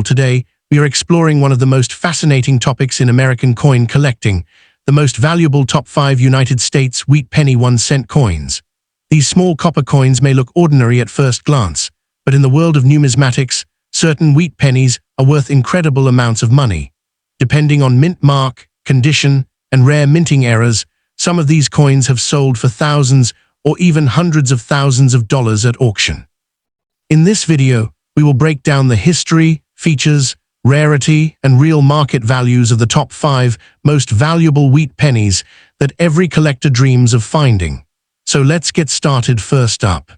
Today, we are exploring one of the most fascinating topics in American coin collecting, the most valuable top 5 United States wheat penny 1-cent coins. These small copper coins may look ordinary at first glance, but in the world of numismatics, certain wheat pennies are worth incredible amounts of money. Depending on mint mark, condition, and rare minting errors, some of these coins have sold for thousands or even hundreds of thousands of dollars at auction. In this video, we will break down the history, features, rarity, and real market values of the top 5 most valuable wheat pennies that every collector dreams of finding. So let's get started. First up,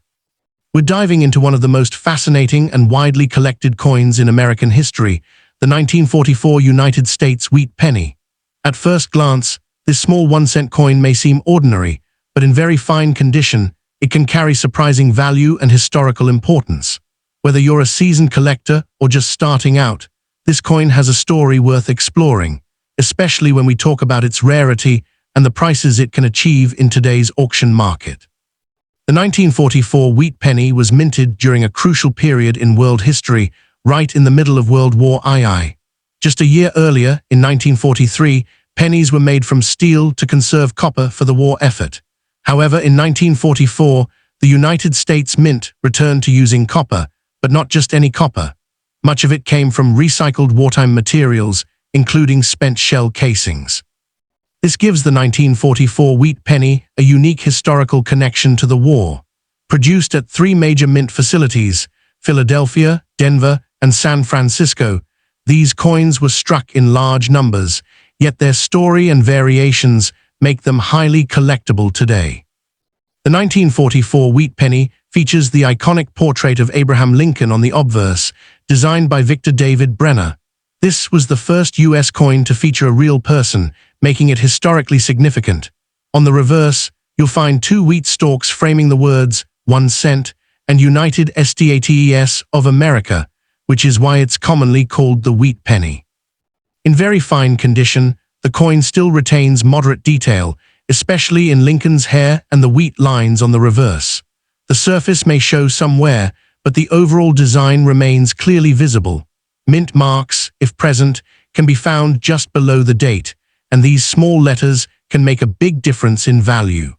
we're diving into one of the most fascinating and widely collected coins in American history, the 1944 United States wheat penny. At first glance, this small 1-cent coin may seem ordinary, but in very fine condition, it can carry surprising value and historical importance. Whether you're a seasoned collector or just starting out, this coin has a story worth exploring, especially when we talk about its rarity and the prices it can achieve in today's auction market. The 1944 wheat penny was minted during a crucial period in world history, right in the middle of World War II. Just a year earlier, in 1943, pennies were made from steel to conserve copper for the war effort. However, in 1944, the United States Mint returned to using copper, but not just any copper. Much of it came from recycled wartime materials, including spent shell casings. This gives the 1944 wheat penny a unique historical connection to the war. Produced at 3 major mint facilities, Philadelphia, Denver, and San Francisco, these coins were struck in large numbers, yet their story and variations make them highly collectible today. The 1944 wheat penny features the iconic portrait of Abraham Lincoln on the obverse, designed by Victor David Brenner. This was the first U.S. coin to feature a real person, making it historically significant. On the reverse, you'll find 2 wheat stalks framing the words 1 cent and United States of America, which is why it's commonly called the wheat penny. In very fine condition, the coin still retains moderate detail, especially in Lincoln's hair and the wheat lines on the reverse. The surface may show some wear, but the overall design remains clearly visible. Mint marks, if present, can be found just below the date, and these small letters can make a big difference in value.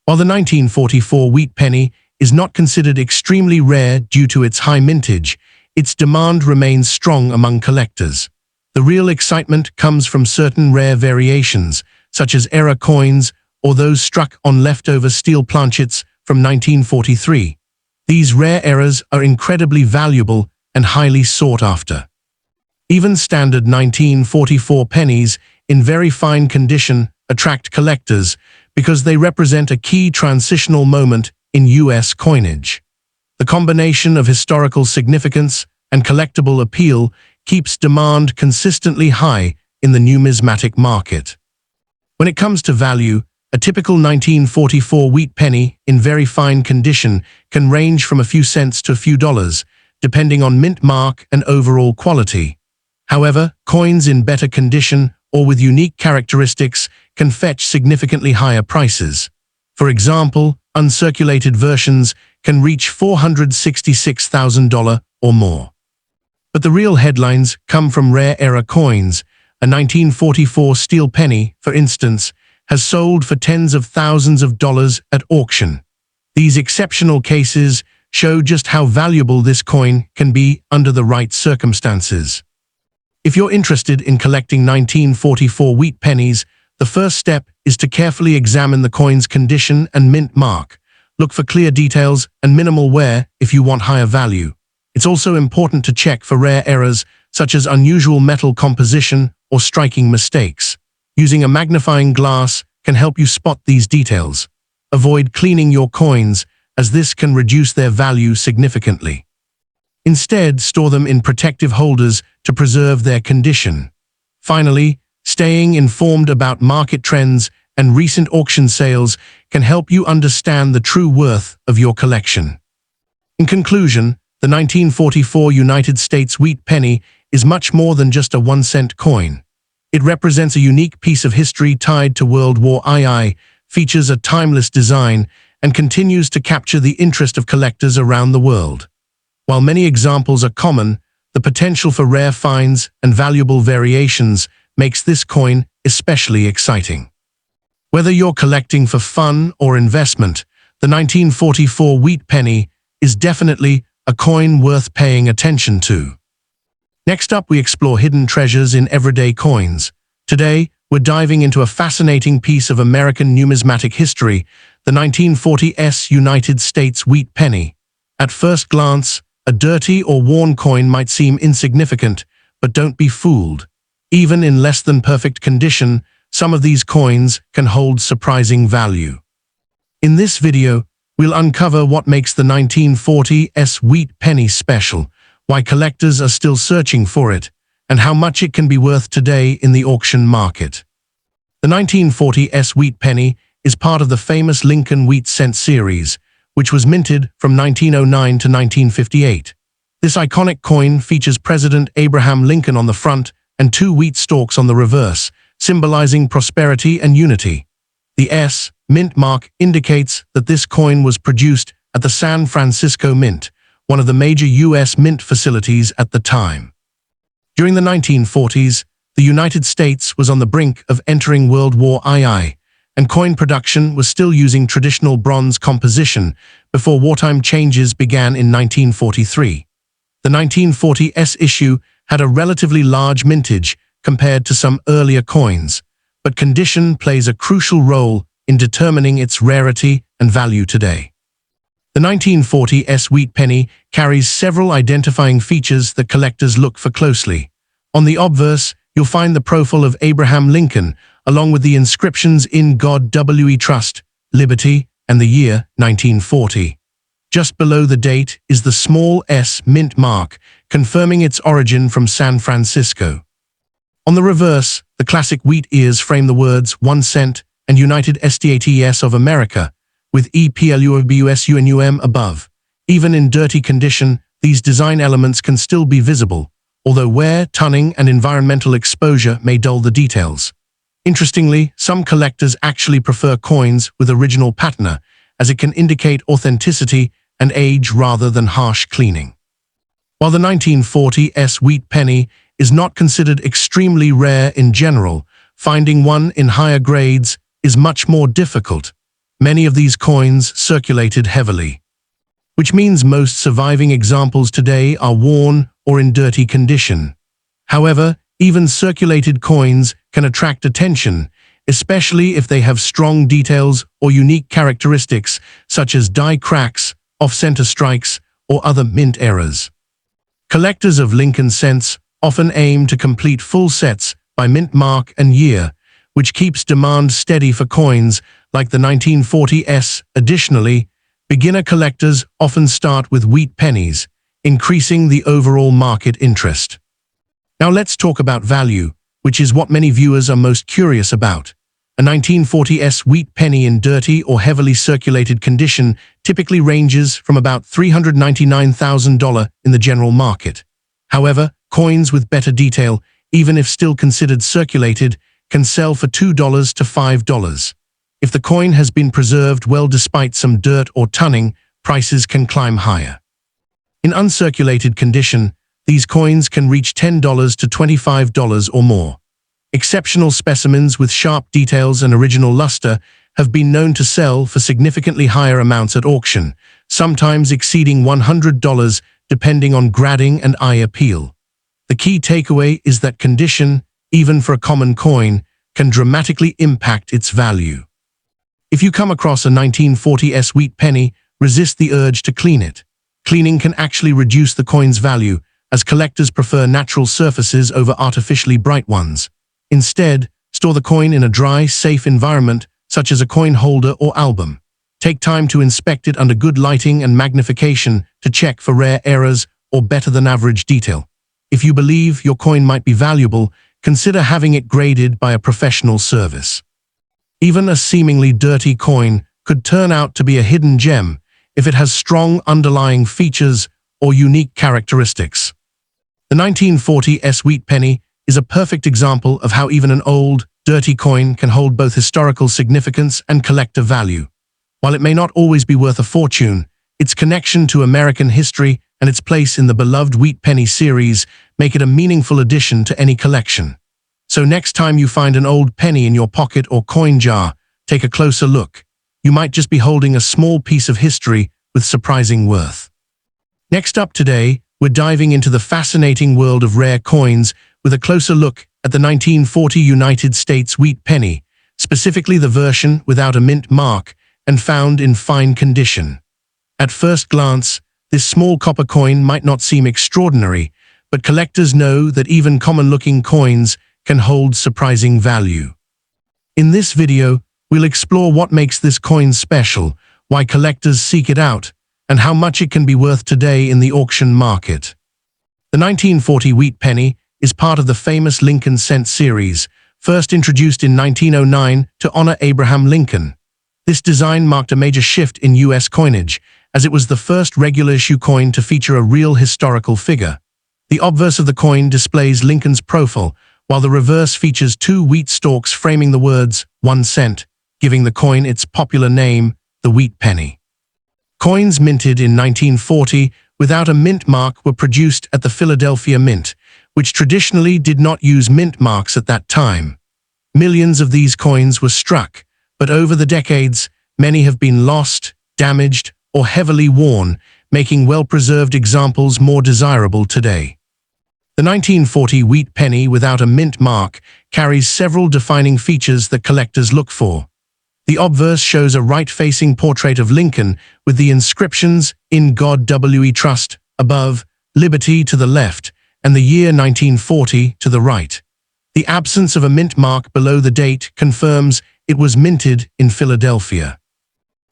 While the 1944 wheat penny is not considered extremely rare due to its high mintage, its demand remains strong among collectors. The real excitement comes from certain rare variations, such as error coins or those struck on leftover steel planchets from 1943. These rare errors are incredibly valuable and highly sought after. Even standard 1944 pennies in very fine condition attract collectors because they represent a key transitional moment in U.S. coinage. The combination of historical significance and collectible appeal keeps demand consistently high in the numismatic market. When it comes to value, a typical 1944 wheat penny in very fine condition can range from a few cents to a few dollars, depending on mint mark and overall quality. However, coins in better condition or with unique characteristics can fetch significantly higher prices. For example, uncirculated versions can reach $466,000 or more. But the real headlines come from rare error coins. A 1944 steel penny, for instance, has sold for tens of thousands of dollars at auction. These exceptional cases show just how valuable this coin can be under the right circumstances. If you're interested in collecting 1944 wheat pennies, the first step is to carefully examine the coin's condition and mint mark. Look for clear details and minimal wear if you want higher value. It's also important to check for rare errors such as unusual metal composition or striking mistakes. Using a magnifying glass can help you spot these details. Avoid cleaning your coins, as this can reduce their value significantly. Instead, store them in protective holders to preserve their condition. Finally, staying informed about market trends and recent auction sales can help you understand the true worth of your collection. In conclusion, the 1944 United States wheat penny is much more than just a 1-cent coin. It represents a unique piece of history tied to World War II, features a timeless design, and continues to capture the interest of collectors around the world. While many examples are common, The potential for rare finds and valuable variations makes this coin especially exciting. Whether you're collecting for fun or investment, the 1944 wheat penny is definitely a coin worth paying attention to. Next up, we explore hidden treasures in everyday coins. Today, we're diving into a fascinating piece of American numismatic history, the 1940s United States wheat penny. At first glance, a dirty or worn coin might seem insignificant, but don't be fooled. Even in less than perfect condition, some of these coins can hold surprising value. In this video, we'll uncover what makes the 1940s wheat penny special, why collectors are still searching for it, and how much it can be worth today in the auction market. The 1940s wheat penny is part of the famous Lincoln wheat cent series, which was minted from 1909 to 1958. This iconic coin features President Abraham Lincoln on the front and two wheat stalks on the reverse, symbolizing prosperity and unity. The S mint mark indicates that this coin was produced at the San Francisco Mint, one of the major U.S. mint facilities at the time. During the 1940s, the United States was on the brink of entering World War II, and coin production was still using traditional bronze composition before wartime changes began in 1943. The 1940s issue had a relatively large mintage compared to some earlier coins, but condition plays a crucial role in determining its rarity and value today. The 1940s wheat penny carries several identifying features that collectors look for closely. On the obverse, you'll find the profile of Abraham Lincoln, along with the inscriptions "In God We Trust," "Liberty," and the year 1940. Just below the date is the small S mint mark, confirming its origin from San Francisco. On the reverse, the classic wheat ears frame the words 1 cent and United States of America, with EPLUBUSUNUM above. Even in dirty condition, these design elements can still be visible, although wear, tunning, and environmental exposure may dull the details. Interestingly, some collectors actually prefer coins with original patina, as it can indicate authenticity and age rather than harsh cleaning. While the 1940s wheat penny is not considered extremely rare in general, finding one in higher grades is much more difficult. Many of these coins circulated heavily, which means most surviving examples today are worn or in dirty condition. However, even circulated coins can attract attention, especially if they have strong details or unique characteristics such as die cracks, off-center strikes, or other mint errors. Collectors of Lincoln cents often aim to complete full sets by mint mark and year, which keeps demand steady for coins like the 1940s. Additionally, beginner collectors often start with wheat pennies, increasing the overall market interest. Now let's talk about value, which is what many viewers are most curious about. A 1940s wheat penny in dirty or heavily circulated condition typically ranges from about $399,000 in the general market. However, coins with better detail, even if still considered circulated, can sell for $2 to $5. If the coin has been preserved well despite some dirt or tunning, prices can climb higher. In uncirculated condition, these coins can reach $10 to $25 or more. Exceptional specimens with sharp details and original luster have been known to sell for significantly higher amounts at auction, sometimes exceeding $100 depending on grading and eye appeal. The key takeaway is that condition, even for a common coin, can dramatically impact its value. If you come across a 1940s wheat penny, resist the urge to clean it. Cleaning can actually reduce the coin's value, as collectors prefer natural surfaces over artificially bright ones. Instead, store the coin in a dry, safe environment, such as a coin holder or album. Take time to inspect it under good lighting and magnification to check for rare errors or better-than-average detail. If you believe your coin might be valuable, consider having it graded by a professional service. Even a seemingly dirty coin could turn out to be a hidden gem if it has strong underlying features or unique characteristics. The 1940s wheat penny is a perfect example of how even an old, dirty coin can hold both historical significance and collector value. While it may not always be worth a fortune, its connection to American history and its place in the beloved Wheat Penny series make it a meaningful addition to any collection. So next time you find an old penny in your pocket or coin jar, take a closer look. You might just be holding a small piece of history with surprising worth. Next up today, we're diving into the fascinating world of rare coins with a closer look at the 1940 United States Wheat Penny, specifically the version without a mint mark and found in fine condition. At first glance, this small copper coin might not seem extraordinary, but collectors know that even common-looking coins can hold surprising value. In this video, we'll explore what makes this coin special, why collectors seek it out, and how much it can be worth today in the auction market. The 1940 Wheat Penny is part of the famous Lincoln cent series, first introduced in 1909 to honor Abraham Lincoln. This design marked a major shift in U.S. coinage, as it was the first regular-issue coin to feature a real historical figure. The obverse of the coin displays Lincoln's profile, while the reverse features two wheat stalks framing the words 1 cent, giving the coin its popular name, the Wheat Penny. Coins minted in 1940 without a mint mark were produced at the Philadelphia Mint, which traditionally did not use mint marks at that time. Millions of these coins were struck, but over the decades, many have been lost, damaged, or heavily worn, making well-preserved examples more desirable today. The 1940 Wheat Penny without a mint mark carries several defining features that collectors look for. The obverse shows a right-facing portrait of Lincoln with the inscriptions "In God We Trust" above, "Liberty" to the left, and the year 1940 to the right. The absence of a mint mark below the date confirms it was minted in Philadelphia.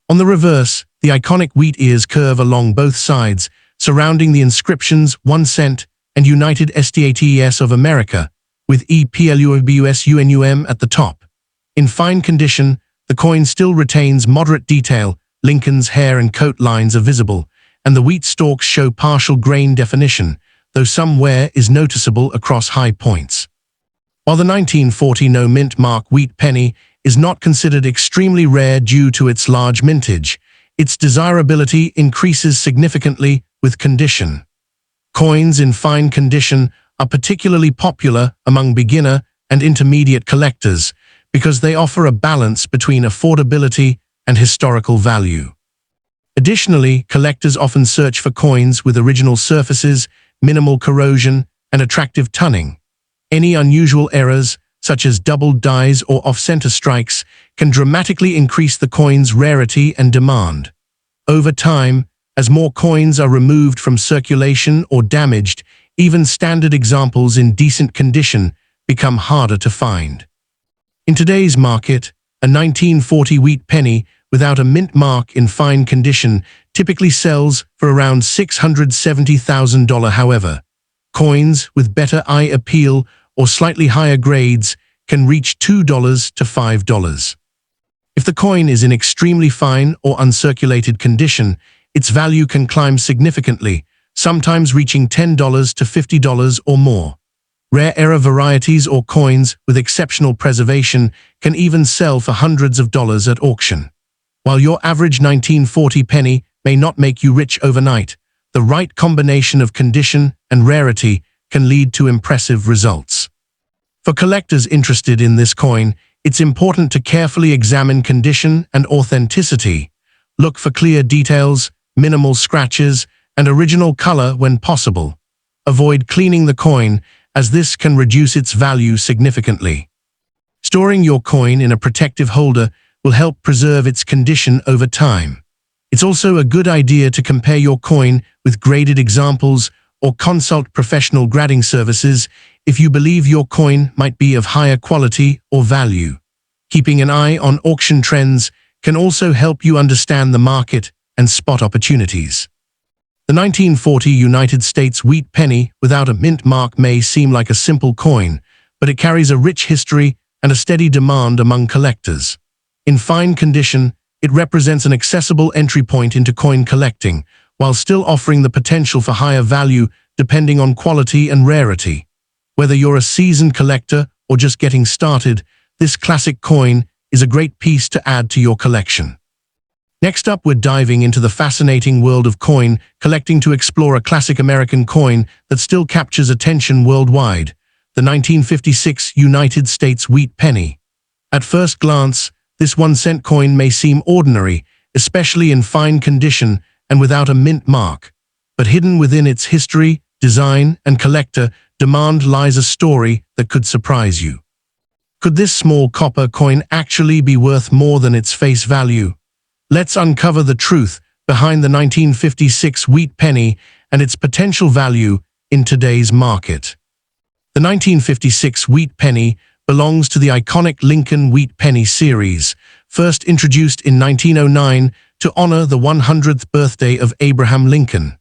On the reverse, the iconic wheat ears curve along both sides, surrounding the inscriptions 1 cent and United States of America, with EPLUBUSUNUM at the top. In fine condition, the coin still retains moderate detail, Lincoln's hair and coat lines are visible, and the wheat stalks show partial grain definition, though some wear is noticeable across high points. While the 1940 no mint mark Wheat Penny is not considered extremely rare due to its large mintage, its desirability increases significantly with condition. Coins in fine condition are particularly popular among beginner and intermediate collectors because they offer a balance between affordability and historical value. Additionally, collectors often search for coins with original surfaces, minimal corrosion, and attractive tunning. Any unusual errors, such as doubled dies or off-center strikes, can dramatically increase the coin's rarity and demand. Over time, as more coins are removed from circulation or damaged, even standard examples in decent condition become harder to find. In today's market, a 1940 Wheat Penny without a mint mark in fine condition typically sells for around $670,000. However, coins with better eye appeal or slightly higher grades can reach $2 to $5. If the coin is in extremely fine or uncirculated condition, its value can climb significantly, sometimes reaching $10 to $50 or more. Rare era varieties or coins with exceptional preservation can even sell for hundreds of dollars at auction. While your average 1940 penny may not make you rich overnight, the right combination of condition and rarity can lead to impressive results. For collectors interested in this coin, it's important to carefully examine condition and authenticity. Look for clear details, minimal scratches, and original color when possible. Avoid cleaning the coin, as this can reduce its value significantly. Storing your coin in a protective holder will help preserve its condition over time. It's also a good idea to compare your coin with graded examples or consult professional grading services if you believe your coin might be of higher quality or value. Keeping an eye on auction trends can also help you understand the market and spot opportunities. The 1940 United States Wheat Penny without a mint mark may seem like a simple coin, but it carries a rich history and a steady demand among collectors. In fine condition, it represents an accessible entry point into coin collecting, while still offering the potential for higher value depending on quality and rarity. Whether you're a seasoned collector or just getting started, this classic coin is a great piece to add to your collection. Next up, we're diving into the fascinating world of coin collecting to explore a classic American coin that still captures attention worldwide, the 1956 United States wheat penny. At first glance, this 1-cent coin may seem ordinary, especially in fine condition and without a mint mark. But hidden within its history, design, and collector demand lies a story that could surprise you. Could this small copper coin actually be worth more than its face value? Let's uncover the truth behind the 1956 wheat penny and its potential value in today's market. The 1956 wheat penny belongs to the iconic Lincoln wheat penny series, first introduced in 1909 to honor the 100th birthday of Abraham Lincoln.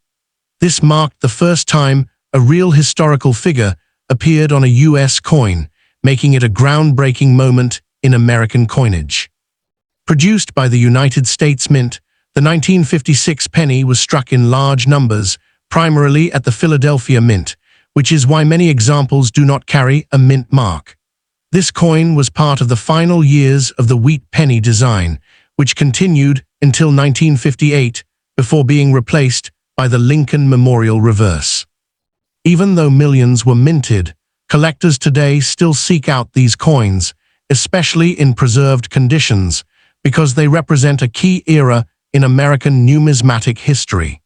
This marked the first time a real historical figure appeared on a U.S. coin, making it a groundbreaking moment in American coinage. Produced by the United States Mint, the 1956 penny was struck in large numbers, primarily at the Philadelphia Mint, which is why many examples do not carry a mint mark. This coin was part of the final years of the wheat penny design, which continued until 1958 before being replaced by the Lincoln Memorial reverse. Even though millions were minted, collectors today still seek out these coins, especially in preserved conditions, because they represent a key era in American numismatic history.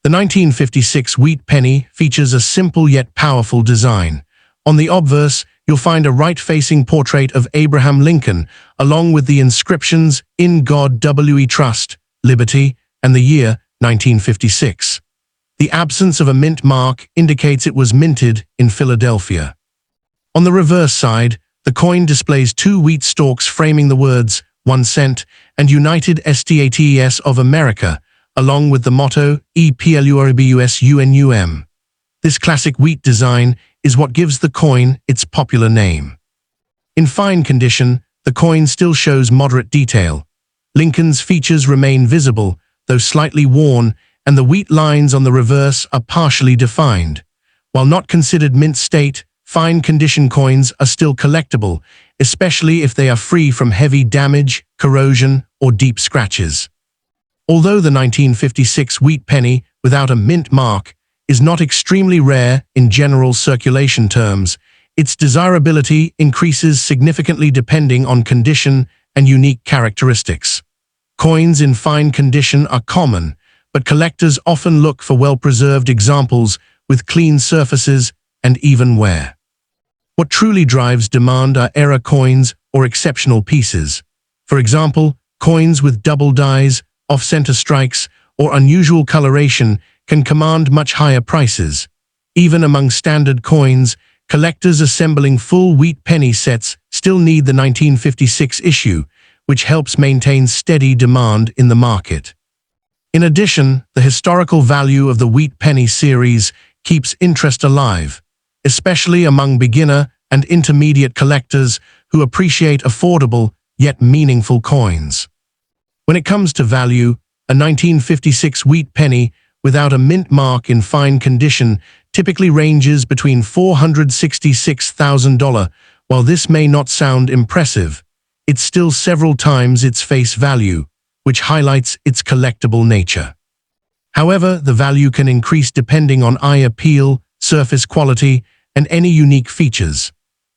The 1956 wheat penny features a simple yet powerful design. On the obverse, you'll find a right-facing portrait of Abraham Lincoln, along with the inscriptions "In God We Trust," "Liberty," and the year 1956. The absence of a mint mark indicates it was minted in Philadelphia. On the reverse side, the coin displays two wheat stalks framing the words 1 cent and United States of America, along with the motto EPLURBUSUNUM. This classic wheat design is what gives the coin its popular name. In fine condition, the coin still shows moderate detail. Lincoln's features remain visible, though slightly worn, and the wheat lines on the reverse are partially defined. While not considered mint state, fine condition coins are still collectible, especially if they are free from heavy damage, corrosion, or deep scratches. Although the 1956 wheat penny without a mint mark is not extremely rare in general circulation terms, its desirability increases significantly depending on condition and unique characteristics. Coins in fine condition are common, but collectors often look for well-preserved examples with clean surfaces and even wear. What truly drives demand are era coins or exceptional pieces. For example, coins with double dies, off-center strikes, or unusual coloration can command much higher prices. Even among standard coins, collectors assembling full wheat penny sets still need the 1956 issue, which helps maintain steady demand in the market. In addition, the historical value of the wheat penny series keeps interest alive, especially among beginner and intermediate collectors who appreciate affordable yet meaningful coins. When it comes to value, a 1956 wheat penny without a mint mark in fine condition typically ranges between $466,000. While this may not sound impressive, it's still several times its face value, which highlights its collectible nature. However, the value can increase depending on eye appeal, surface quality, and any unique features.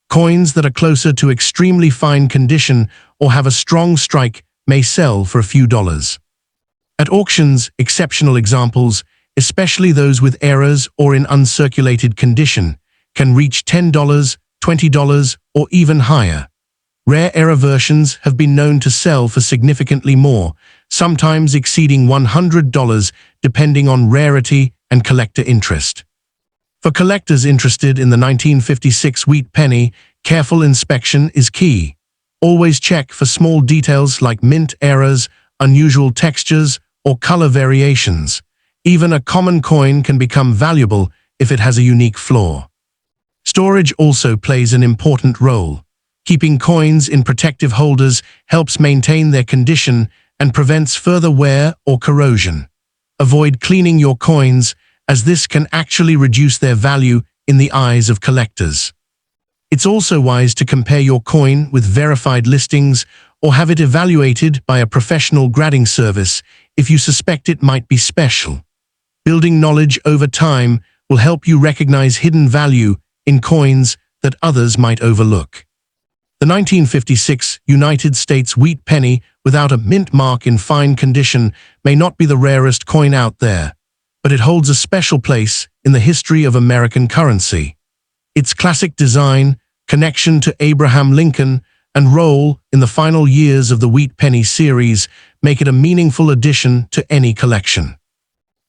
Coins that are closer to extremely fine condition or have a strong strike may sell for a few dollars. At auctions, exceptional examples, especially those with errors or in uncirculated condition, can reach $10, $20, or even higher. Rare error versions have been known to sell for significantly more, sometimes exceeding $100 depending on rarity and collector interest. For collectors interested in the 1956 wheat penny, careful inspection is key. Always check for small details like mint errors, unusual textures, or color variations. Even a common coin can become valuable if it has a unique flaw. Storage also plays an important role. Keeping coins in protective holders helps maintain their condition and prevents further wear or corrosion. Avoid cleaning your coins, as this can actually reduce their value in the eyes of collectors. It's also wise to compare your coin with verified listings or have it evaluated by a professional grading service if you suspect it might be special. Building knowledge over time will help you recognize hidden value in coins that others might overlook. The 1956 United States wheat penny without a mint mark in fine condition may not be the rarest coin out there, but it holds a special place in the history of American currency. Its classic design, connection to Abraham Lincoln, and role in the final years of the wheat penny series make it a meaningful addition to any collection.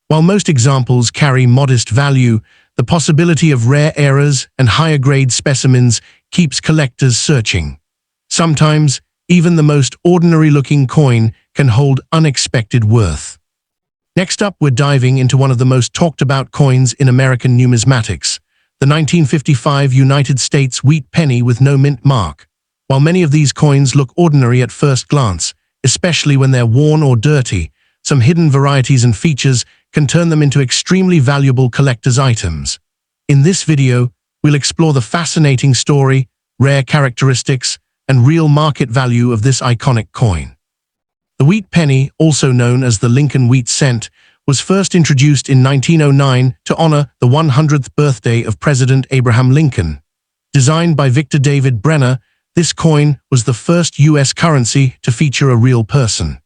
While most examples carry modest value, the possibility of rare errors and higher-grade specimens keeps collectors searching. Sometimes, even the most ordinary-looking coin can hold unexpected worth. Next up, we're diving into one of the most talked-about coins in American numismatics, the 1955 United States wheat penny with no mint mark. While many of these coins look ordinary at first glance, especially when they're worn or dirty, some hidden varieties and features can turn them into extremely valuable collector's items. In this video, we'll explore the fascinating story, rare characteristics, and real market value of this iconic coin. The wheat penny, also known as the Lincoln wheat cent, was first introduced in 1909 to honor the 100th birthday of President Abraham Lincoln. Designed by Victor David Brenner, this coin was the first U.S. currency to feature a real person.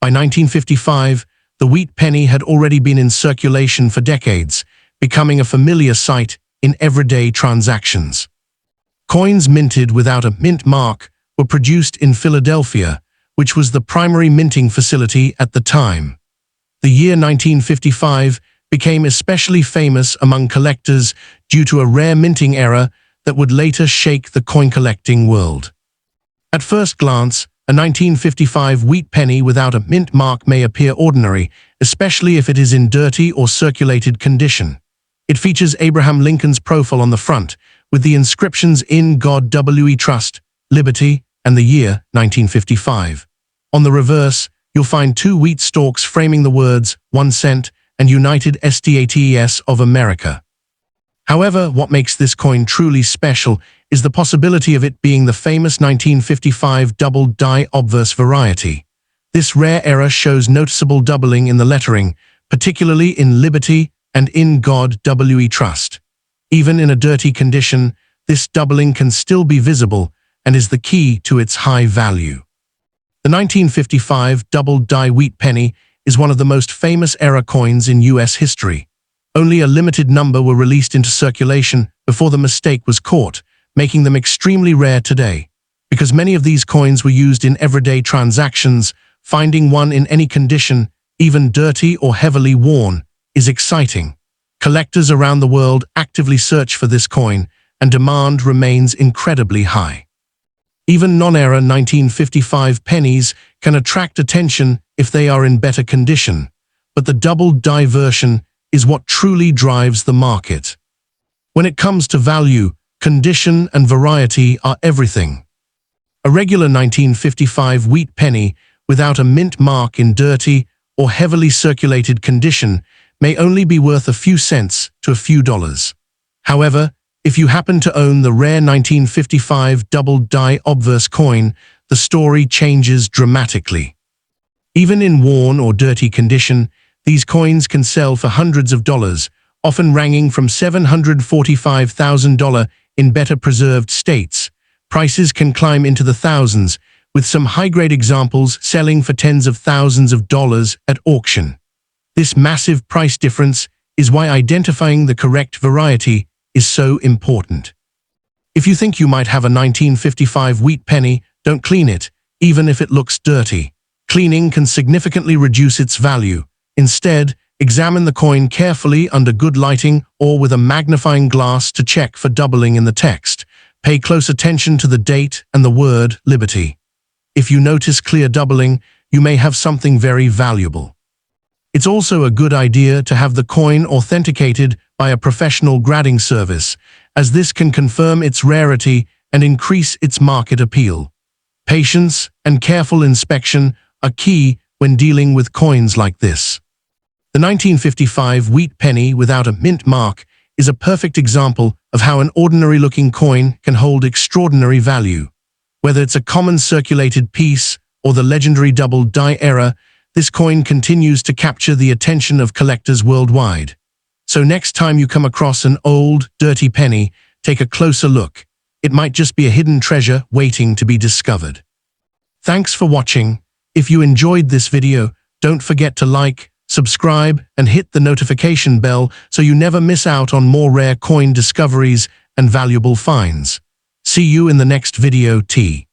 By 1955, the wheat penny had already been in circulation for decades, becoming a familiar sight in everyday transactions. Coins minted without a mint mark were produced in Philadelphia, which was the primary minting facility at the time. The year 1955 became especially famous among collectors due to a rare minting error that would later shake the coin-collecting world. At first glance, a 1955 wheat penny without a mint mark may appear ordinary, especially if it is in dirty or circulated condition. It features Abraham Lincoln's profile on the front, with the inscriptions "In God We Trust," "Liberty," and the year 1955. On the reverse, you'll find two wheat stalks framing the words 1 cent and United States of America. However, what makes this coin truly special is the possibility of it being the famous 1955 double-die obverse variety. This rare error shows noticeable doubling in the lettering, particularly in Liberty and In God We Trust. Even in a dirty condition, this doubling can still be visible and is the key to its high value. The 1955 double-die wheat penny is one of the most famous error coins in U.S. history. Only a limited number were released into circulation before the mistake was caught, making them extremely rare today. Because many of these coins were used in everyday transactions, finding one in any condition, even dirty or heavily worn, is exciting. Collectors around the world actively search for this coin, and demand remains incredibly high. Even non-error 1955 pennies can attract attention if they are in better condition, but the double-die version is what truly drives the market. When it comes to value, condition and variety are everything. A regular 1955 wheat penny without a mint mark in dirty or heavily circulated condition may only be worth a few cents to a few dollars. However, if you happen to own the rare 1955 double-die obverse coin, the story changes dramatically. Even in worn or dirty condition, these coins can sell for hundreds of dollars, often ranging from $745,000 in better preserved states. Prices can climb into the thousands, with some high-grade examples selling for tens of thousands of dollars at auction. This massive price difference is why identifying the correct variety is so important. If you think you might have a 1955 wheat penny, don't clean it, even if it looks dirty. Cleaning can significantly reduce its value. Instead, examine the coin carefully under good lighting or with a magnifying glass to check for doubling in the text. Pay close attention to the date and the word Liberty. If you notice clear doubling, you may have something very valuable. It's also a good idea to have the coin authenticated by a professional grading service, as this can confirm its rarity and increase its market appeal. Patience and careful inspection are key when dealing with coins like this. The 1955 wheat penny without a mint mark is a perfect example of how an ordinary-looking coin can hold extraordinary value. Whether it's a common circulated piece or the legendary double die error, this coin continues to capture the attention of collectors worldwide. So next time you come across an old, dirty penny, take a closer look. It might just be a hidden treasure waiting to be discovered. Thanks for watching. If you enjoyed this video, don't forget to like, subscribe, and hit the notification bell so you never miss out on more rare coin discoveries and valuable finds. See you in the next video.